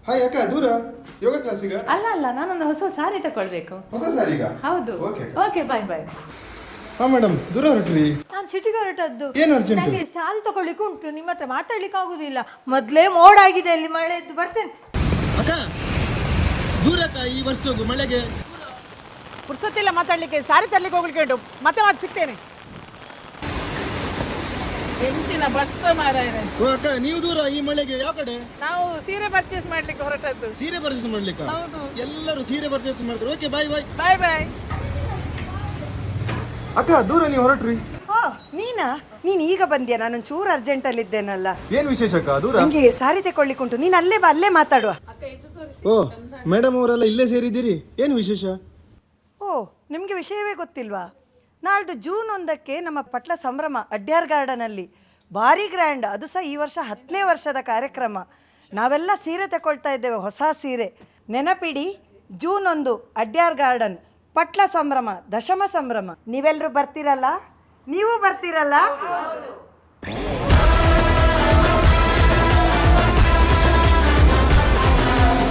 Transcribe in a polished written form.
Hi ಅಕ್ಕ ದೂರ ಯೋಗ ಕ್ಲಾಸಿಗ? ಅಲ್ಲ ನಾನೊಂದು ಹೊಸ ಸಾರಿ ತಗೊಳ್ಬೇಕು. ಹೊಸ ಸಾರಿಗ? ಹೌದು. Okay bye. ಹಾ ಮೇಡಮ್, ದೂರ ಹೊರಟ್ರಿ? ನಾನು ಸಿಟಿಗೆ ಹೊರಟದ್ದು. ಏನು ಅರ್ಜೆಂಟ್? ನನಗೆ ಸಾರಿ ತಗೊಳ್ಳಿಕ್ಕೆ ಉಂಟು, ನಿಮ್ಮ ಹತ್ರ ಮಾತಾಡ್ಲಿಕ್ಕೆ ಆಗುದಿಲ್ಲ. ಮೊದಲೇ ಮೋಡಾಗಿದೆ, ಅಲ್ಲಿ ಮಳೆ ಎದ್ದು ಬರ್ತೇನೆ. ಅಕ್ಕ ದೂರ ಅಕ್ಕ, ಈ ವರ್ಷ ಹೋಗು ಮಳೆಗೆ. ಪುರ್ಸೊತ್ತಿಲ್ಲ ಮಾತಾಡ್ಲಿಕ್ಕೆ, ಸಾರಿ ತರ್ಲಿಕ್ಕೆ ಹೋಗ್ಲಿಕ್ಕೆ ಉಂಟು. ಮತ್ತೆ ಸಿಗ್ತೇನೆ. ಹೆಂಚಿನ ಬಸ್ ಮಾರಾಯರೆ. ಓ ಅಕ್ಕ, ನೀವು ದೂರ ಈ ಮಳೆಗೆ ಯಾವ ಕಡೆ? ನಾವು ಸೀರೆ ಪರ್ಚೇಸ್ ಮಾಡ್ಲಿಕ್ಕೆ ಹೊರಟದ್ದು. ಸೀರೆ ಪರ್ಚೇಸ್ ಮಾಡ್ಲಿಕ್ಕೆ? ಹೌದು. ಎಲ್ಲರೂ ಸೀರೆ ಪರ್ಚೇಸ್ ಮಾಡ್ತಾರೆ. Okay bye. ಬಾಯ್. ಅಕ್ಕ ದೂರ ನೀವು ಹೊರಟ್ರಿ? ನೀನು ಈಗ ಬಂದ್ಯಾ? ನಾನು ಚೂರು ಅರ್ಜೆಂಟಲ್ಲಿ ಇದ್ದೇನಲ್ಲ. ಏನ್ ವಿಶೇಷ ಅಕ್ಕ ದೂರ? ನನಗೆ ಸಾರಿ ತಗೊಳ್ಳಿಕ್ಕೆ ಉಂಟು, ನೀನು ಅಲ್ಲೇ ಬಾ, ಅಲ್ಲೇ ಮಾತಾಡುವ. ಓ ಮೇಡಮ್ ಅವರೆಲ್ಲ ಇಲ್ಲೇ ಸೇರಿದ್ದೀರಿ, ಏನು ವಿಶೇಷ? ಓ, ನಿಮಗೆ ವಿಷಯವೇ ಗೊತ್ತಿಲ್ವಾ? ನಾಳ್ದು ಜೂನ್ 1ಕ್ಕೆ ನಮ್ಮ ಪಟ್ಲ ಸಂಭ್ರಮ ಅಡ್ಯಾರ್ ಗಾರ್ಡನಲ್ಲಿ, ಭಾರಿ ಗ್ರ್ಯಾಂಡ್. ಅದು ಸಹ ಈ ವರ್ಷ 10ನೇ ವರ್ಷದ ಕಾರ್ಯಕ್ರಮ. ನಾವೆಲ್ಲ ಸೀರೆ ತಗೊಳ್ತಾ ಇದ್ದೇವೆ, ಹೊಸ ಸೀರೆ. ನೆನಪಿಡಿ, ಜೂನ್ 1 ಅಡ್ಯಾರ್ ಗಾರ್ಡನ್, ಪಟ್ಲ ಸಂಭ್ರಮ, ದಶಮ ಸಂಭ್ರಮ. ನೀವೆಲ್ಲರೂ ಬರ್ತೀರಲ್ಲ? ನೀವು ಬರ್ತೀರಲ್ಲ?